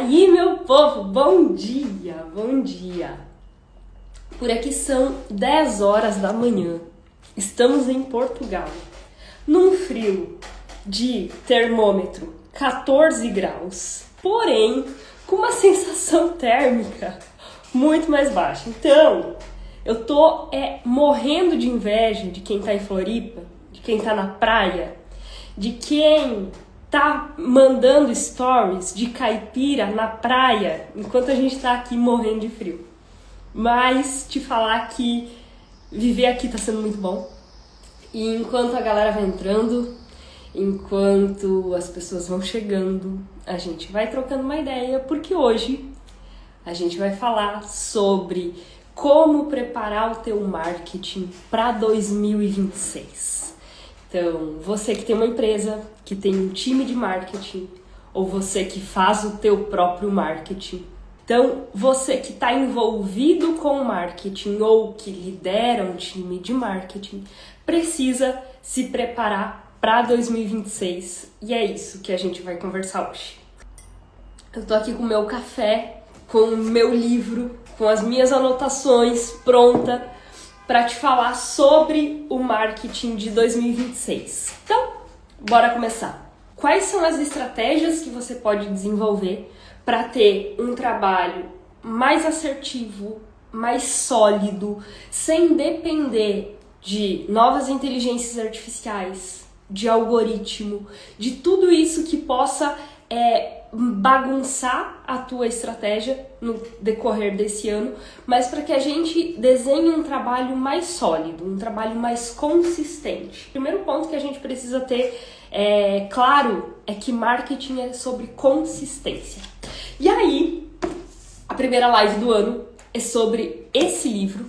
aí, meu povo, bom dia, bom dia. Por aqui são 10 horas da manhã. Estamos em Portugal, num frio de termômetro 14 graus, porém com uma sensação térmica muito mais baixa. Então, eu tô morrendo de inveja de quem tá em Floripa, de quem tá na praia, de quem tá mandando stories de caipira na praia, enquanto a gente tá aqui morrendo de frio. Mas te falar que viver aqui tá sendo muito bom. E enquanto a galera vai entrando, enquanto as pessoas vão chegando, a gente vai trocando uma ideia, porque hoje a gente vai falar sobre como preparar o teu marketing para 2026. Então, você que tem uma empresa, que tem um time de marketing, ou você que faz o teu próprio marketing. Então, você que está envolvido com marketing ou que lidera um time de marketing, precisa se preparar para 2026. E é isso que a gente vai conversar hoje. Eu tô aqui com o meu café, com o meu livro, com as minhas anotações pronta para te falar sobre o marketing de 2026. Então, bora começar. Quais são as estratégias que você pode desenvolver para ter um trabalho mais assertivo, mais sólido, sem depender de novas inteligências artificiais, de algoritmo, de tudo isso que possa bagunçar a tua estratégia no decorrer desse ano, mas para que a gente desenhe um trabalho mais sólido, um trabalho mais consistente. O primeiro ponto que a gente precisa ter claro é que marketing é sobre consistência. E aí, a primeira live do ano é sobre esse livro.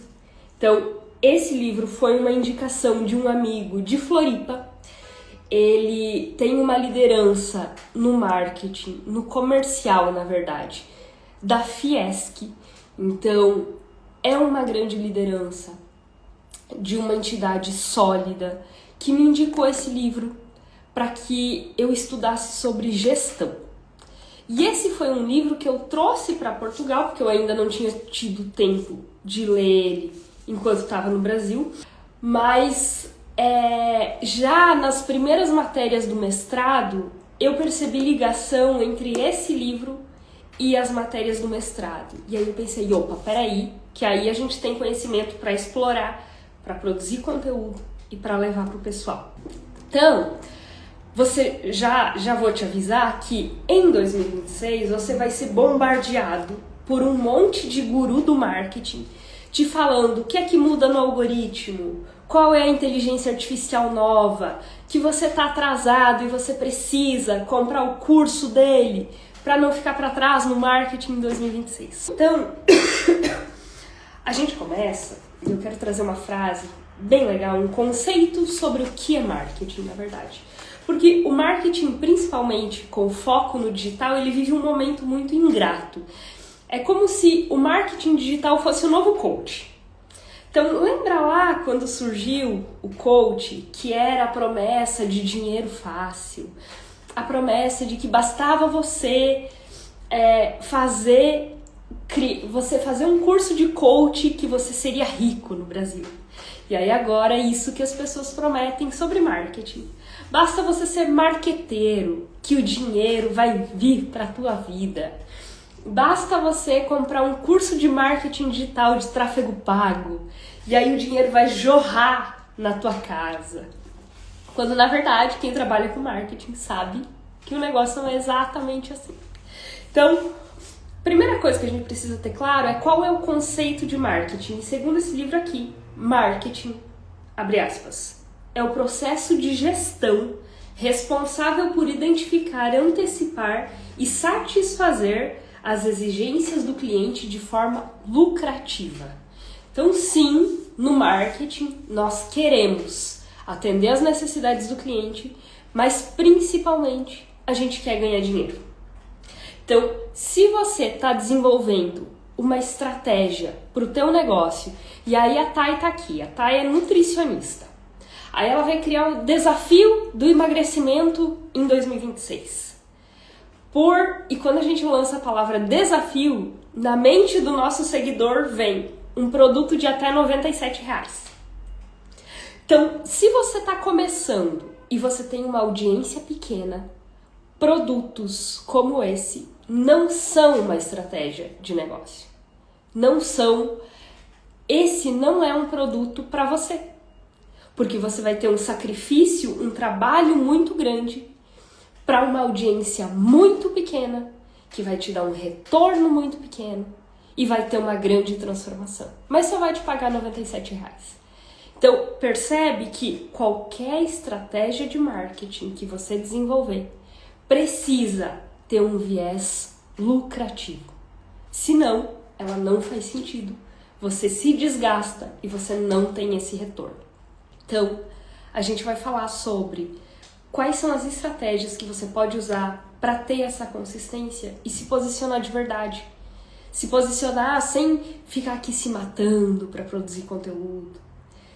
Então, esse livro foi uma indicação de um amigo de Floripa. Ele tem uma liderança no marketing, no comercial, na verdade, da Fiesc. Então, é uma grande liderança de uma entidade sólida que me indicou esse livro para que eu estudasse sobre gestão. E esse foi um livro que eu trouxe para Portugal, porque eu ainda não tinha tido tempo de ler ele enquanto estava no Brasil, mas já nas primeiras matérias do mestrado, eu percebi ligação entre esse livro e as matérias do mestrado. E aí eu pensei, opa, peraí, que aí a gente tem conhecimento para explorar, para produzir conteúdo e para levar para o pessoal. Então, você já vou te avisar que em 2026 você vai ser bombardeado por um monte de guru do marketing te falando o que é que muda no algoritmo, qual é a inteligência artificial nova, que você está atrasado e você precisa comprar o curso dele para não ficar para trás no marketing em 2026. Então, a gente começa, e eu quero trazer uma frase bem legal, um conceito sobre o que é marketing, na verdade. Porque o marketing, principalmente com foco no digital, ele vive um momento muito ingrato. É como se o marketing digital fosse o novo coach. Então, lembra lá quando surgiu o coach, que era a promessa de dinheiro fácil, a promessa de que bastava você fazer um curso de coach que você seria rico no Brasil. E aí agora é isso que as pessoas prometem sobre marketing. Basta você ser marqueteiro, que o dinheiro vai vir para a tua vida. Basta você comprar um curso de marketing digital de tráfego pago e aí o dinheiro vai jorrar na tua casa. Quando, na verdade, quem trabalha com marketing sabe que o negócio não é exatamente assim. Então, primeira coisa que a gente precisa ter claro é qual é o conceito de marketing. E segundo esse livro aqui, marketing, abre aspas, é o processo de gestão responsável por identificar, antecipar e satisfazer as exigências do cliente de forma lucrativa. Então, sim, no marketing nós queremos atender às necessidades do cliente, mas principalmente a gente quer ganhar dinheiro. Então, se você está desenvolvendo uma estratégia para o teu negócio, e aí a Thay está aqui, a Thay é nutricionista, aí ela vai criar o desafio do emagrecimento em 2026. E quando a gente lança a palavra desafio, na mente do nosso seguidor vem um produto de até R$97. Então, se você está começando e você tem uma audiência pequena, produtos como esse não são uma estratégia de negócio. Não são. Esse não é um produto para você. Porque você vai ter um sacrifício, um trabalho muito grande para uma audiência muito pequena, que vai te dar um retorno muito pequeno e vai ter uma grande transformação. Mas só vai te pagar R$97. Então, percebe que qualquer estratégia de marketing que você desenvolver precisa ter um viés lucrativo. Senão, ela não faz sentido. Você se desgasta e você não tem esse retorno. Então, a gente vai falar sobre quais são as estratégias que você pode usar para ter essa consistência e se posicionar de verdade. Se posicionar sem ficar aqui se matando para produzir conteúdo,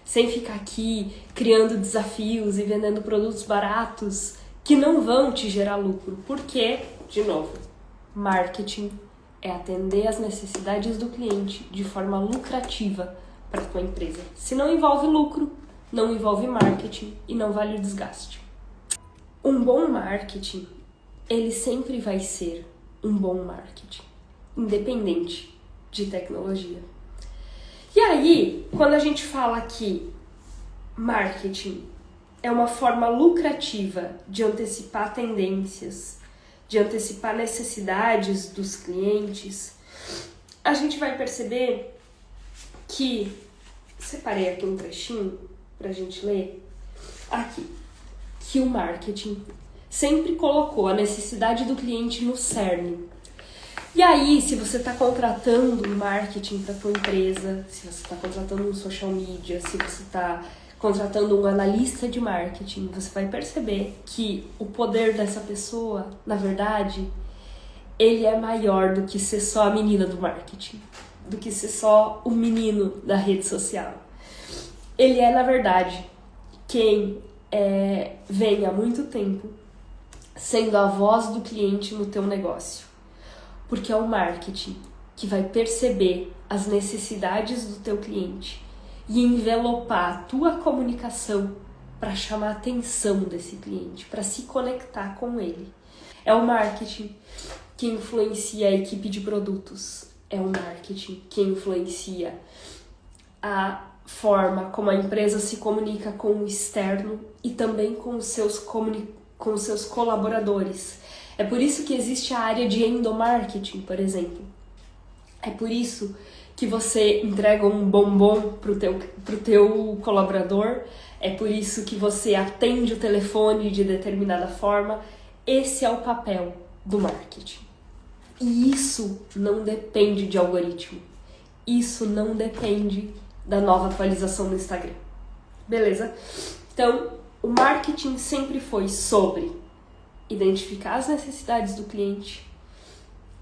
sem ficar aqui criando desafios e vendendo produtos baratos que não vão te gerar lucro. Porque, de novo, marketing é atender às necessidades do cliente de forma lucrativa para a tua empresa. Se não envolve lucro, não envolve marketing e não vale o desgaste. Um bom marketing, ele sempre vai ser um bom marketing, independente de tecnologia. E aí, quando a gente fala que marketing é uma forma lucrativa de antecipar tendências, de antecipar necessidades dos clientes, a gente vai perceber que... Separei aqui um trechinho pra gente ler. Aqui. Que o marketing sempre colocou a necessidade do cliente no cerne. E aí, se você está contratando um marketing para tua empresa, se você está contratando um social media, se você está contratando um analista de marketing, você vai perceber que o poder dessa pessoa, na verdade, ele é maior do que ser só a menina do marketing, do que ser só o menino da rede social. Ele é, na verdade, quem vem há muito tempo sendo a voz do cliente no teu negócio. Porque é o marketing que vai perceber as necessidades do teu cliente e envelopar a tua comunicação para chamar a atenção desse cliente, para se conectar com ele. É o marketing que influencia a equipe de produtos. É o marketing que influencia a forma como a empresa se comunica com o externo e também com os seus colaboradores. É por isso que existe a área de endomarketing, por exemplo. É por isso que você entrega um bombom pro teu colaborador. É por isso que você atende o telefone de determinada forma. Esse é o papel do marketing. E isso não depende de algoritmo. Isso não depende da nova atualização do Instagram. Beleza? Então, o marketing sempre foi sobre identificar as necessidades do cliente,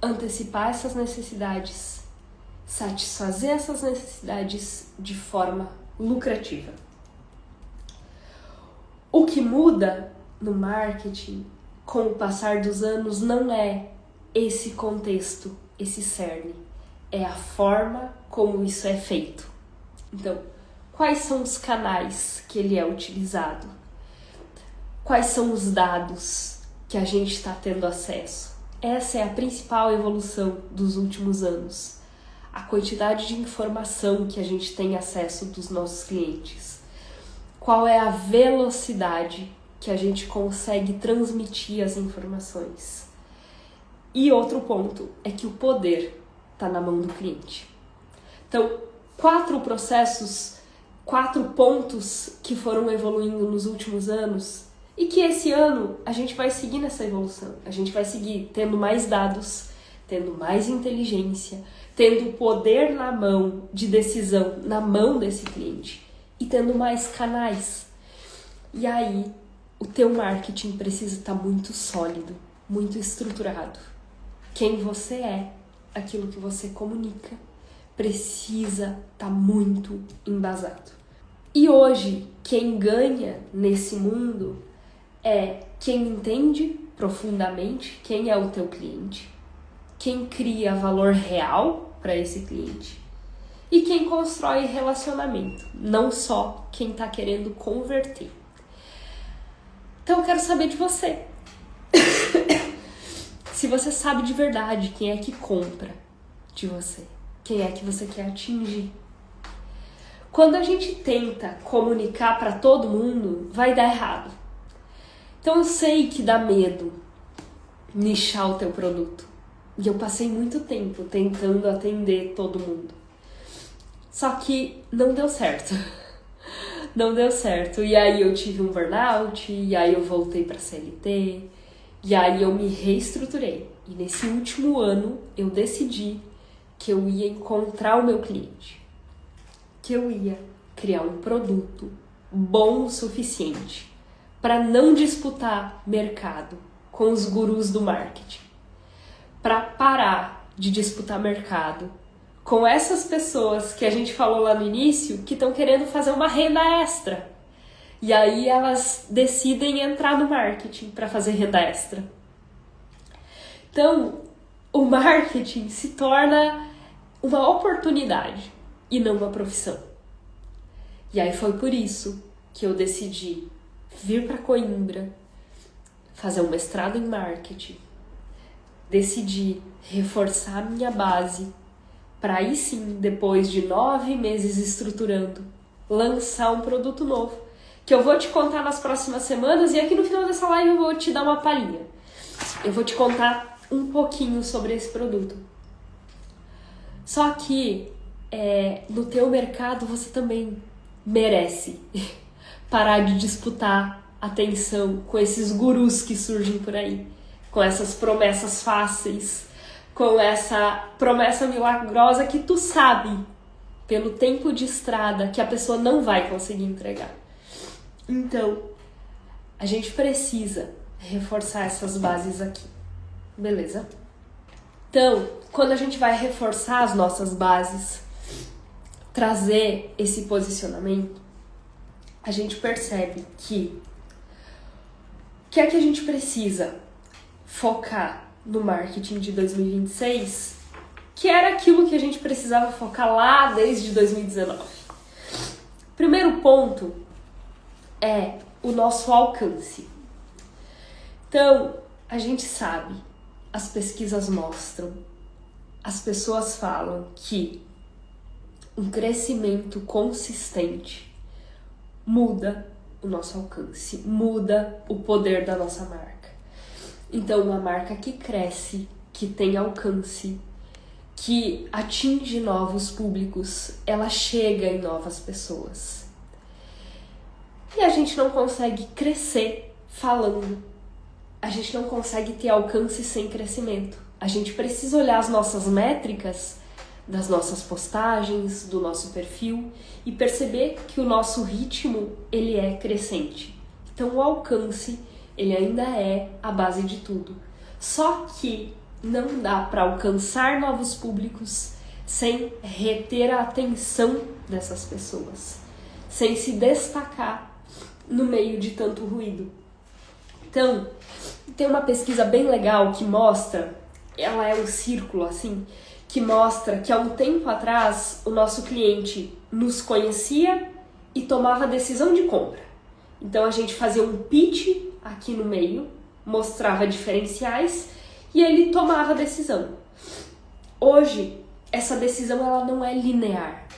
antecipar essas necessidades, satisfazer essas necessidades de forma lucrativa. O que muda no marketing com o passar dos anos não é esse contexto, esse cerne, é a forma como isso é feito. Então, quais são os canais que ele é utilizado? Quais são os dados que a gente está tendo acesso? Essa é a principal evolução dos últimos anos. A quantidade de informação que a gente tem acesso dos nossos clientes. Qual é a velocidade que a gente consegue transmitir as informações? E outro ponto é que o poder está na mão do cliente. Então, 4 pontos que foram evoluindo nos últimos anos e que esse ano a gente vai seguir nessa evolução. A gente vai seguir tendo mais dados, tendo mais inteligência, tendo poder na mão de decisão, na mão desse cliente e tendo mais canais. E aí, o teu marketing precisa estar muito sólido, muito estruturado. Quem você é, aquilo que você comunica, precisa estar muito embasado. E hoje, quem ganha nesse mundo é quem entende profundamente quem é o teu cliente, quem cria valor real para esse cliente e quem constrói relacionamento, não só quem está querendo converter. Então eu quero saber de você. Se você sabe de verdade quem é que compra de você, quem é que você quer atingir. Quando a gente tenta comunicar para todo mundo, vai dar errado. Então eu sei que dá medo nichar o teu produto. E eu passei muito tempo tentando atender todo mundo. Só que não deu certo. Não deu certo. E aí eu tive um burnout, e aí eu voltei para CLT, e aí eu me reestruturei. E nesse último ano eu decidi que eu ia encontrar o meu cliente. Que eu ia criar um produto bom o suficiente para não disputar mercado com os gurus do marketing. Para parar de disputar mercado com essas pessoas que a gente falou lá no início, que estão querendo fazer uma renda extra. E aí elas decidem entrar no marketing para fazer renda extra. Então, o marketing se torna uma oportunidade e não uma profissão. E aí foi por isso que eu decidi vir para Coimbra, fazer um mestrado em marketing, decidi reforçar a minha base para aí sim, depois de 9 meses estruturando, lançar um produto novo, que eu vou te contar nas próximas semanas, e aqui no final dessa live eu vou te dar uma palhinha. Eu vou te contar um pouquinho sobre esse produto. Só que no teu mercado você também merece parar de disputar atenção com esses gurus que surgem por aí, com essas promessas fáceis, com essa promessa milagrosa que tu sabe, pelo tempo de estrada, que a pessoa não vai conseguir entregar. Então, a gente precisa reforçar essas bases aqui, beleza? Então, quando a gente vai reforçar as nossas bases, trazer esse posicionamento, a gente percebe que o que é que a gente precisa focar no marketing de 2026, que era aquilo que a gente precisava focar lá desde 2019. Primeiro ponto é o nosso alcance. Então, a gente sabe, as pesquisas mostram, as pessoas falam que um crescimento consistente muda o nosso alcance, muda o poder da nossa marca. Então, uma marca que cresce, que tem alcance, que atinge novos públicos, ela chega em novas pessoas. E a gente não consegue crescer falando. A gente não consegue ter alcance sem crescimento. A gente precisa olhar as nossas métricas das nossas postagens, do nosso perfil e perceber que o nosso ritmo, ele é crescente. Então, o alcance, ele ainda é a base de tudo. Só que não dá para alcançar novos públicos sem reter a atenção dessas pessoas, sem se destacar no meio de tanto ruído. Então, tem uma pesquisa bem legal que mostra, ela é um círculo assim, que mostra que há um tempo atrás o nosso cliente nos conhecia e tomava decisão de compra. Então a gente fazia um pitch aqui no meio, mostrava diferenciais e ele tomava a decisão. Hoje, essa decisão ela não é linear.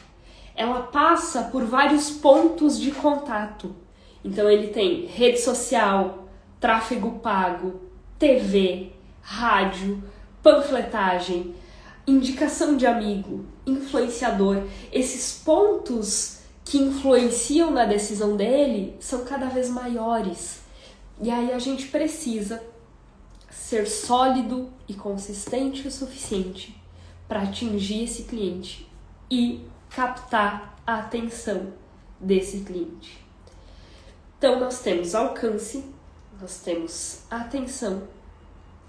Ela passa por vários pontos de contato. Então ele tem rede social, tráfego pago, TV, rádio, panfletagem, indicação de amigo, influenciador. Esses pontos que influenciam na decisão dele são cada vez maiores. E aí a gente precisa ser sólido e consistente o suficiente para atingir esse cliente e captar a atenção desse cliente. Então nós temos alcance, nós temos atenção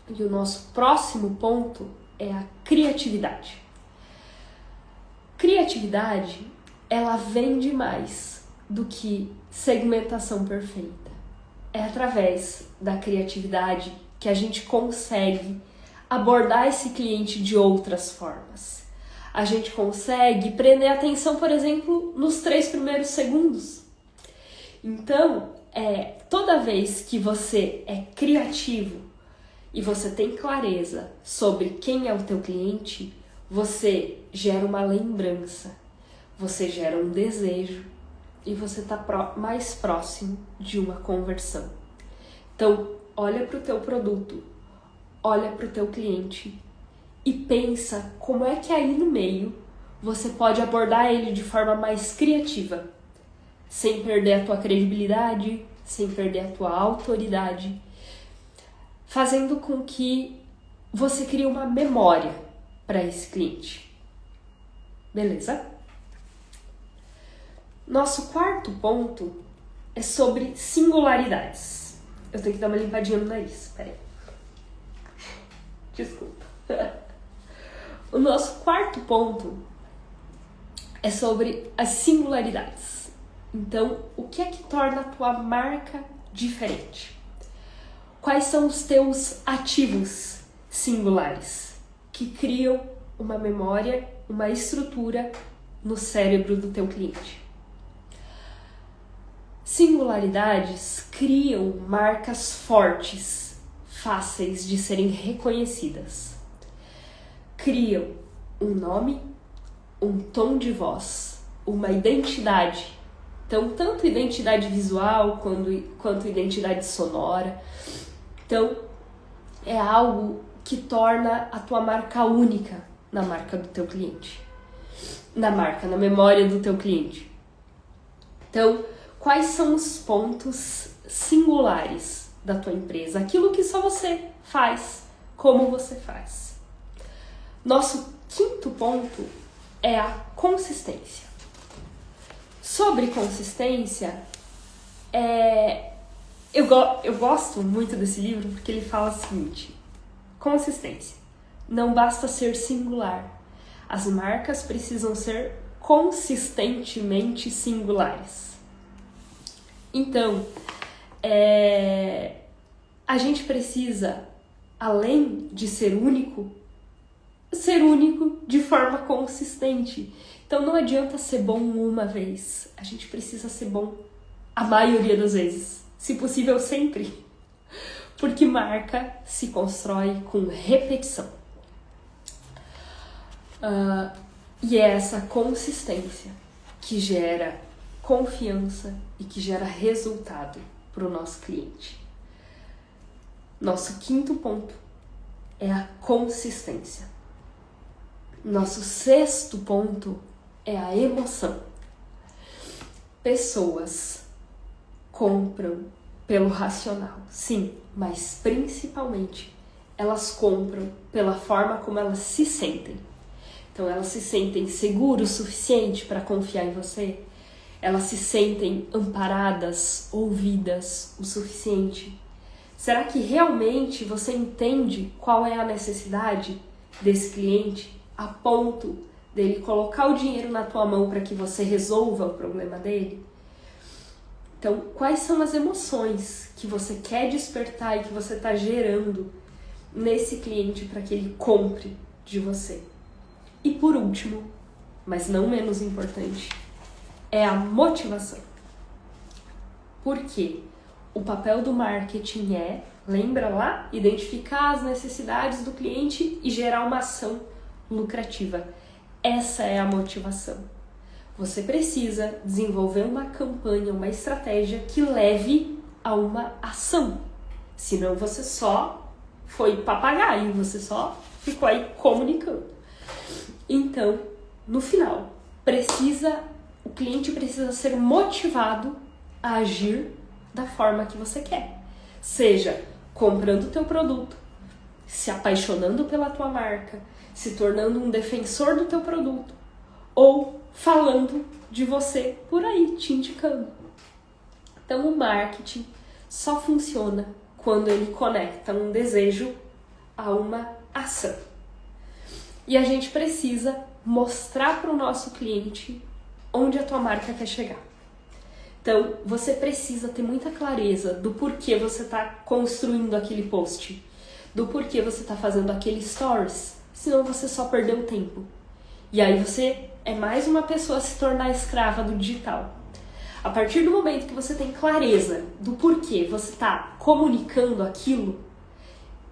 e o nosso próximo ponto é a criatividade. Criatividade, ela vende mais do que segmentação perfeita. É através da criatividade que a gente consegue abordar esse cliente de outras formas. A gente consegue prender a atenção, por exemplo, nos 3 primeiros segundos. Então, toda vez que você é criativo e você tem clareza sobre quem é o teu cliente, você gera uma lembrança, você gera um desejo e você está mais próximo de uma conversão. Então, olha para o teu produto, olha para o teu cliente e pensa como é que aí no meio você pode abordar ele de forma mais criativa, sem perder a tua credibilidade, sem perder a tua autoridade, fazendo com que você crie uma memória para esse cliente. Beleza? Nosso quarto ponto é sobre singularidades. Eu tenho que dar uma limpadinha no nariz, peraí. Desculpa. O nosso quarto ponto é sobre as singularidades. Então, o que é que torna a tua marca diferente? Quais são os teus ativos singulares que criam uma memória, uma estrutura no cérebro do teu cliente? Singularidades criam marcas fortes, fáceis de serem reconhecidas. Criam um nome, um tom de voz, uma identidade. Então, tanto identidade visual quanto identidade sonora. Então, é algo que torna a tua marca única na marca do teu cliente. Na memória do teu cliente. Então, quais são os pontos singulares da tua empresa? Aquilo que só você faz, como você faz. Nosso quinto ponto é a consistência. Sobre consistência, eu gosto muito desse livro porque ele fala o seguinte: consistência. Não basta ser singular. As marcas precisam ser consistentemente singulares. Então, a gente precisa, além de ser único de forma consistente. Então não adianta ser bom uma vez, a gente precisa ser bom a maioria das vezes, se possível sempre, porque marca se constrói com repetição. E é essa consistência que gera confiança e que gera resultado para o nosso cliente. Nosso quinto ponto é a consistência. Nosso sexto ponto é a emoção. Pessoas compram pelo racional, sim, mas principalmente elas compram pela forma como elas se sentem. Então elas se sentem seguras o suficiente para confiar em você, elas se sentem amparadas, ouvidas o suficiente. Será que realmente você entende qual é a necessidade desse cliente a ponto dele colocar o dinheiro na tua mão para que você resolva o problema dele? Então, quais são as emoções que você quer despertar e que você está gerando nesse cliente para que ele compre de você? E por último, mas não menos importante, é a motivação. Por quê? O papel do marketing lembra lá, identificar as necessidades do cliente e gerar uma ação lucrativa. Essa é a motivação. Você precisa desenvolver uma campanha, uma estratégia que leve a uma ação. Senão você só foi papagaio, você só ficou aí comunicando. Então, no final, o cliente precisa ser motivado a agir da forma que você quer. Seja comprando o teu produto, se apaixonando pela tua marca, se tornando um defensor do teu produto, ou falando de você por aí, te indicando. Então o marketing só funciona quando ele conecta um desejo a uma ação. E a gente precisa mostrar para o nosso cliente onde a tua marca quer chegar. Então, você precisa ter muita clareza do porquê você está construindo aquele post. do porquê você está fazendo aquele stories, senão você só perdeu tempo. E aí você é mais uma pessoa a se tornar escrava do digital. A partir do momento que você tem clareza do porquê você está comunicando aquilo,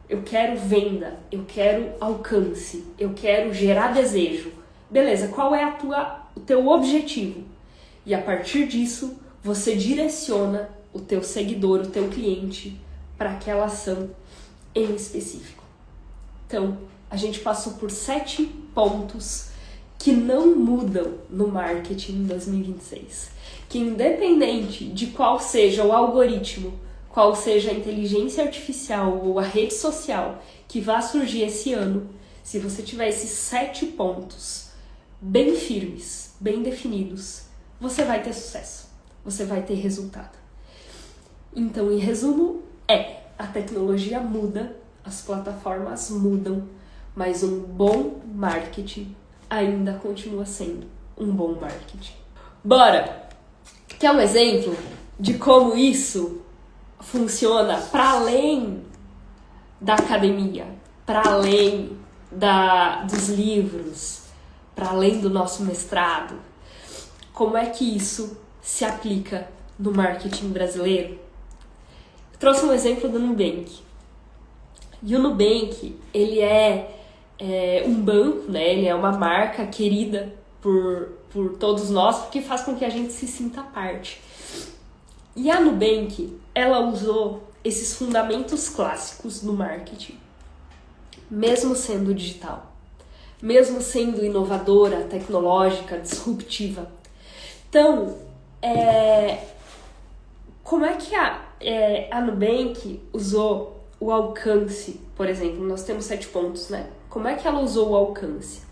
eu quero venda, eu quero alcance, eu quero gerar desejo. Beleza, qual é o teu objetivo? E a partir disso, você direciona o teu seguidor, o teu cliente, para aquela ação em específico. Então, a gente passou por 7 pontos que não mudam no marketing em 2026. Que independente de qual seja o algoritmo, qual seja a inteligência artificial ou a rede social que vai surgir esse ano, se você tiver esses 7 pontos bem firmes, bem definidos, você vai ter sucesso, você vai ter resultado. Então, em resumo, a tecnologia muda, as plataformas mudam, mas um bom marketing ainda continua sendo um bom marketing. Bora! Quer um exemplo de como isso funciona para além da academia, para além dos livros, para além do nosso mestrado? Como é que isso se aplica no marketing brasileiro? Eu trouxe um exemplo do Nubank. E o Nubank, ele é um banco, né? Ele é uma marca querida por todos nós, porque faz com que a gente se sinta parte. E a Nubank, ela usou esses fundamentos clássicos do marketing, mesmo sendo digital, mesmo sendo inovadora, tecnológica, disruptiva. Então, como é que a Nubank usou o alcance, por exemplo? Nós temos 7 pontos, né? Como é que ela usou o alcance?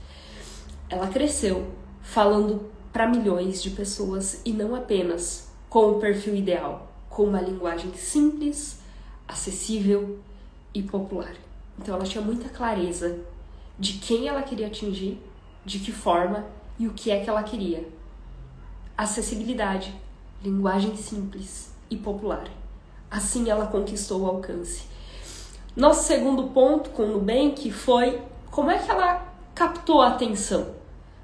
Ela cresceu falando para milhões de pessoas e não apenas com o perfil ideal, com uma linguagem simples, acessível e popular. Então ela tinha muita clareza de quem ela queria atingir, de que forma e o que é que ela queria. Acessibilidade, linguagem simples e popular. Assim ela conquistou o alcance. Nosso segundo ponto com o Nubank foi como é que ela captou a atenção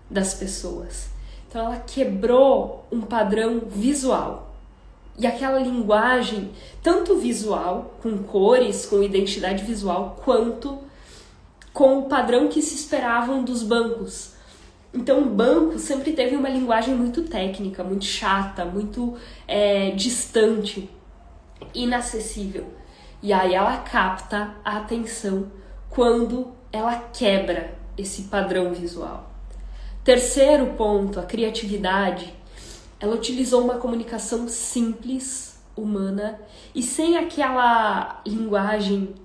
das pessoas. Então ela quebrou um padrão visual. E aquela linguagem, tanto visual, com cores, com identidade visual, quanto com o padrão que se esperavam dos bancos. Então o banco sempre teve uma linguagem muito técnica, muito chata, muito distante, inacessível. E aí ela capta a atenção quando ela quebra esse padrão visual. Terceiro ponto, a criatividade. Ela utilizou uma comunicação simples, humana e sem aquela linguagem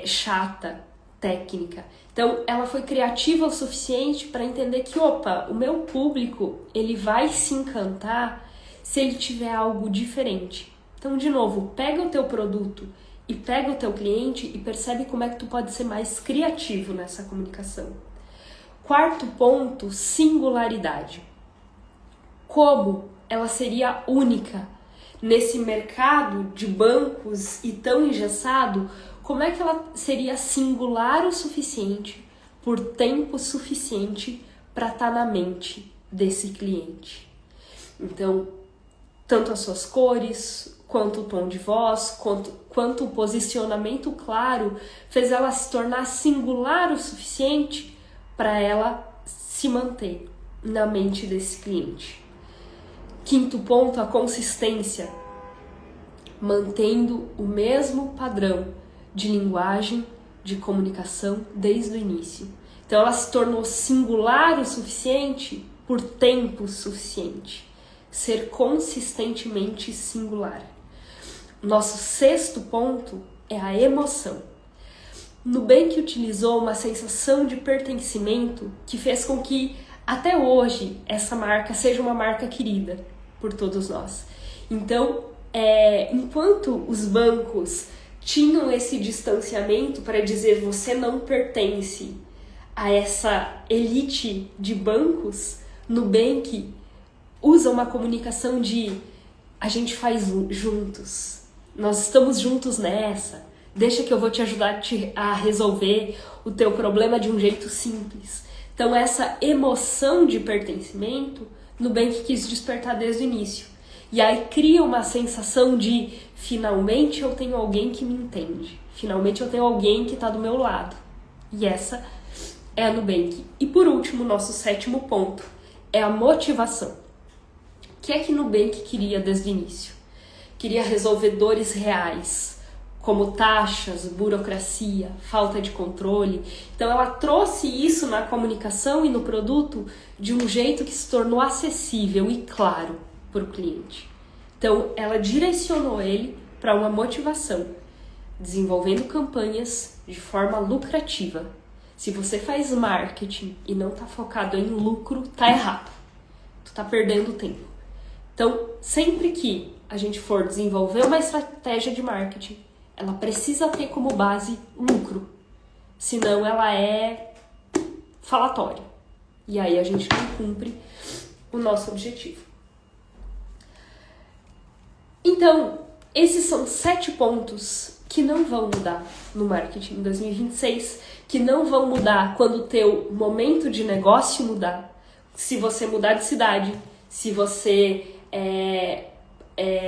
chata, técnica. Então, ela foi criativa o suficiente para entender que, o meu público, ele vai se encantar se ele tiver algo diferente. Então, de novo, pega o teu produto e pega o teu cliente e percebe como é que tu pode ser mais criativo nessa comunicação. Quarto ponto, singularidade. Como ela seria única nesse mercado de bancos e tão engessado, como é que ela seria singular o suficiente, por tempo suficiente, para estar na mente desse cliente. Então, tanto as suas cores, quanto o tom de voz, quanto o posicionamento claro, fez ela se tornar singular o suficiente para ela se manter na mente desse cliente. Quinto ponto, a consistência, mantendo o mesmo padrão de linguagem, de comunicação desde o início. Então ela se tornou singular o suficiente por tempo suficiente. Ser consistentemente singular. Nosso sexto ponto é a emoção. Nubank utilizou uma sensação de pertencimento que fez com que até hoje essa marca seja uma marca querida por todos nós. Então, enquanto os bancos tinham esse distanciamento para dizer você não pertence a essa elite de bancos, Nubank usa uma comunicação de a gente faz juntos, nós estamos juntos nessa, deixa que eu vou te ajudar a resolver o teu problema de um jeito simples. Então essa emoção de pertencimento, Nubank quis despertar desde o início. E aí cria uma sensação de finalmente eu tenho alguém que me entende, finalmente eu tenho alguém que está do meu lado. E essa é a Nubank. E por último, nosso 7º ponto é a motivação. O que é que Nubank queria desde o início? Queria resolver dores reais, como taxas, burocracia, falta de controle. Então ela trouxe isso na comunicação e no produto de um jeito que se tornou acessível e claro para o cliente. Então ela direcionou ele para uma motivação, desenvolvendo campanhas de forma lucrativa. Se você faz marketing e não está focado em lucro, tá errado. Tu está perdendo tempo. Então, sempre que a gente for desenvolver uma estratégia de marketing, ela precisa ter como base lucro. Senão ela é falatória. E aí a gente não cumpre o nosso objetivo. Então, esses são 7 pontos que não vão mudar no marketing em 2026, que não vão mudar quando o teu momento de negócio mudar, se você mudar de cidade, se você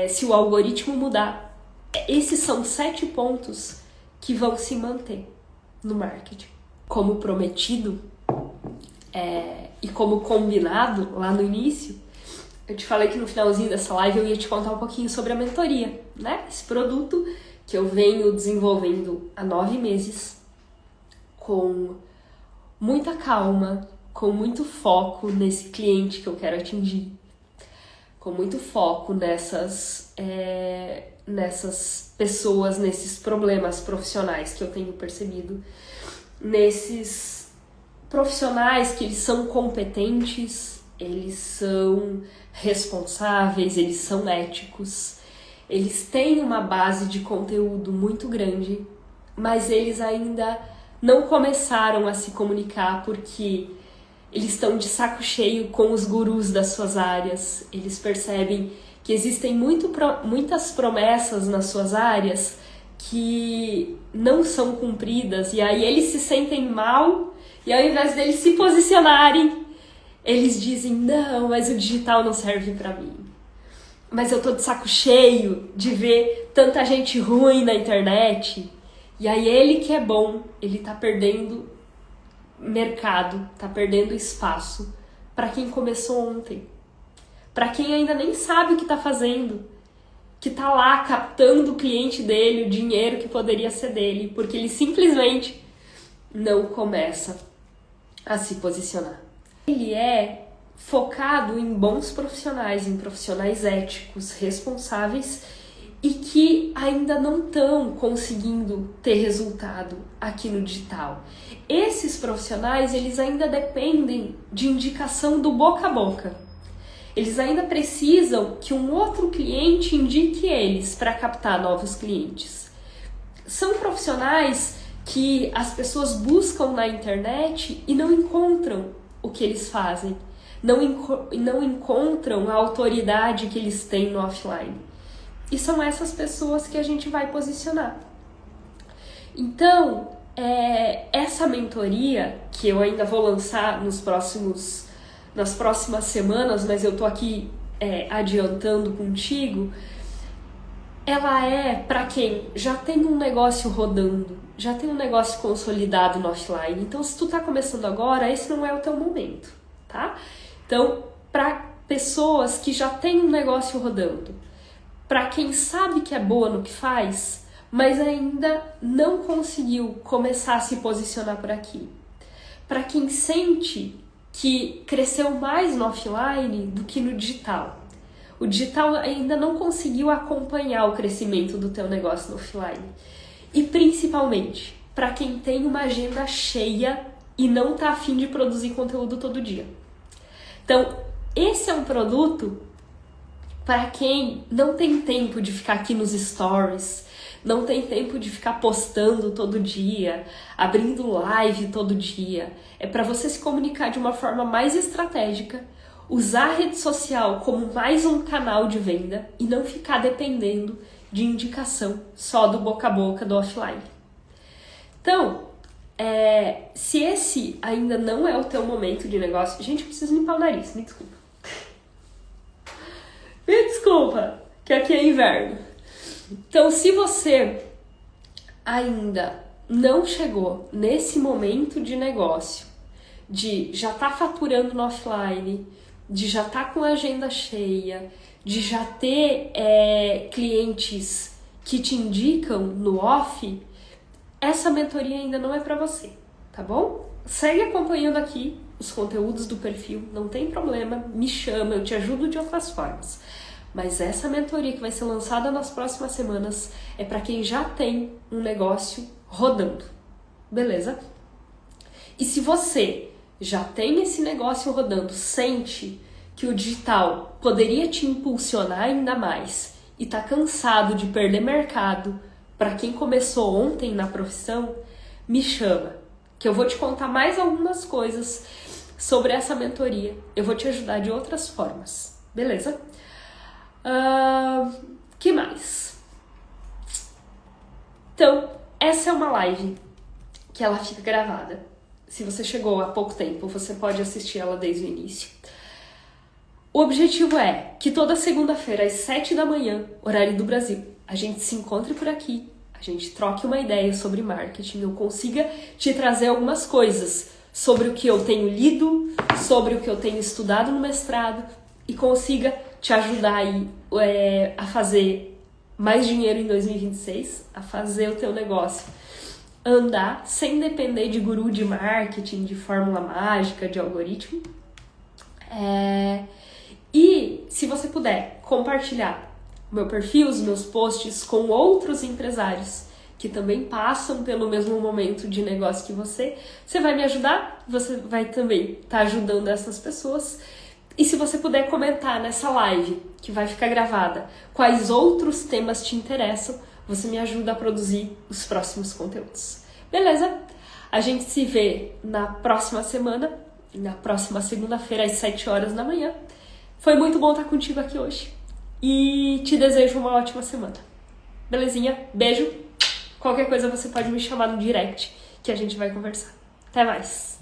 se o algoritmo mudar. Esses são 7 pontos que vão se manter no marketing. Como prometido e como combinado lá no início, eu te falei que no finalzinho dessa live eu ia te contar um pouquinho sobre a mentoria, né? Esse produto que eu venho desenvolvendo há 9 meses, com muita calma, com muito foco nesse cliente que eu quero atingir, com muito foco nessas pessoas, nesses problemas profissionais que eu tenho percebido, nesses profissionais que eles são competentes, eles são responsáveis, eles são éticos, eles têm uma base de conteúdo muito grande, mas eles ainda não começaram a se comunicar porque eles estão de saco cheio com os gurus das suas áreas, eles percebem que existem muitas promessas nas suas áreas que não são cumpridas, e aí eles se sentem mal, e ao invés deles se posicionarem, eles dizem, não, mas o digital não serve pra mim. Mas eu tô de saco cheio de ver tanta gente ruim na internet. E aí ele que é bom, ele tá perdendo mercado, tá perdendo espaço para quem começou ontem. Para quem ainda nem sabe o que tá fazendo, que tá lá captando o cliente dele, o dinheiro que poderia ser dele, porque ele simplesmente não começa a se posicionar. Ele é focado em bons profissionais, em profissionais éticos, responsáveis e que ainda não estão conseguindo ter resultado aqui no digital. Esses profissionais, eles ainda dependem de indicação do boca a boca. Eles ainda precisam que um outro cliente indique eles para captar novos clientes. São profissionais que as pessoas buscam na internet e não encontram o que eles fazem, não encontram a autoridade que eles têm no offline. E são essas pessoas que a gente vai posicionar. Então, essa mentoria, que eu ainda vou lançar nas próximas semanas, mas eu tô aqui adiantando contigo, ela é para quem já tem um negócio rodando, já tem um negócio consolidado no offline. Então, se tu tá começando agora, esse não é o teu momento, tá? Então, para pessoas que já têm um negócio rodando, para quem sabe que é boa no que faz, mas ainda não conseguiu começar a se posicionar por aqui. Para quem sente que cresceu mais no offline do que no digital. O digital ainda não conseguiu acompanhar o crescimento do teu negócio no offline. E principalmente, para quem tem uma agenda cheia e não tá afim de produzir conteúdo todo dia. Então, esse é um produto para quem não tem tempo de ficar aqui nos stories, não tem tempo de ficar postando todo dia, abrindo live todo dia. É para você se comunicar de uma forma mais estratégica, usar a rede social como mais um canal de venda e não ficar dependendo de indicação, só do boca a boca, do offline. Então, se esse ainda não é o teu momento de negócio... Gente, eu preciso limpar o nariz, me desculpa. Me desculpa, que aqui é inverno. Então, se você ainda não chegou nesse momento de negócio, de já tá faturando no offline, de já tá com a agenda cheia, de já ter clientes que te indicam no off, essa mentoria ainda não é para você, tá bom? Segue acompanhando aqui os conteúdos do perfil, não tem problema, me chama, eu te ajudo de outras formas. Mas essa mentoria que vai ser lançada nas próximas semanas é para quem já tem um negócio rodando, beleza? E se você já tem esse negócio rodando, sente que o digital poderia te impulsionar ainda mais e tá cansado de perder mercado para quem começou ontem na profissão, me chama, que eu vou te contar mais algumas coisas sobre essa mentoria. Eu vou te ajudar de outras formas, beleza? Que mais? Então, essa é uma live que ela fica gravada. Se você chegou há pouco tempo, você pode assistir ela desde o início. O objetivo é que toda segunda-feira, às 7 da manhã, horário do Brasil, a gente se encontre por aqui, a gente troque uma ideia sobre marketing, eu consiga te trazer algumas coisas sobre o que eu tenho lido, sobre o que eu tenho estudado no mestrado e consiga te ajudar aí a fazer mais dinheiro em 2026, a fazer o teu negócio andar sem depender de guru de marketing, de fórmula mágica, de algoritmo. E se você puder compartilhar o meu perfil, os meus posts com outros empresários que também passam pelo mesmo momento de negócio que você vai me ajudar, você vai também estar ajudando essas pessoas. E se você puder comentar nessa live, que vai ficar gravada, quais outros temas te interessam, você me ajuda a produzir os próximos conteúdos. Beleza? A gente se vê na próxima semana, na próxima segunda-feira, às 7 horas da manhã. Foi muito bom estar contigo aqui hoje. E te desejo uma ótima semana. Belezinha? Beijo. Qualquer coisa você pode me chamar no direct, que a gente vai conversar. Até mais.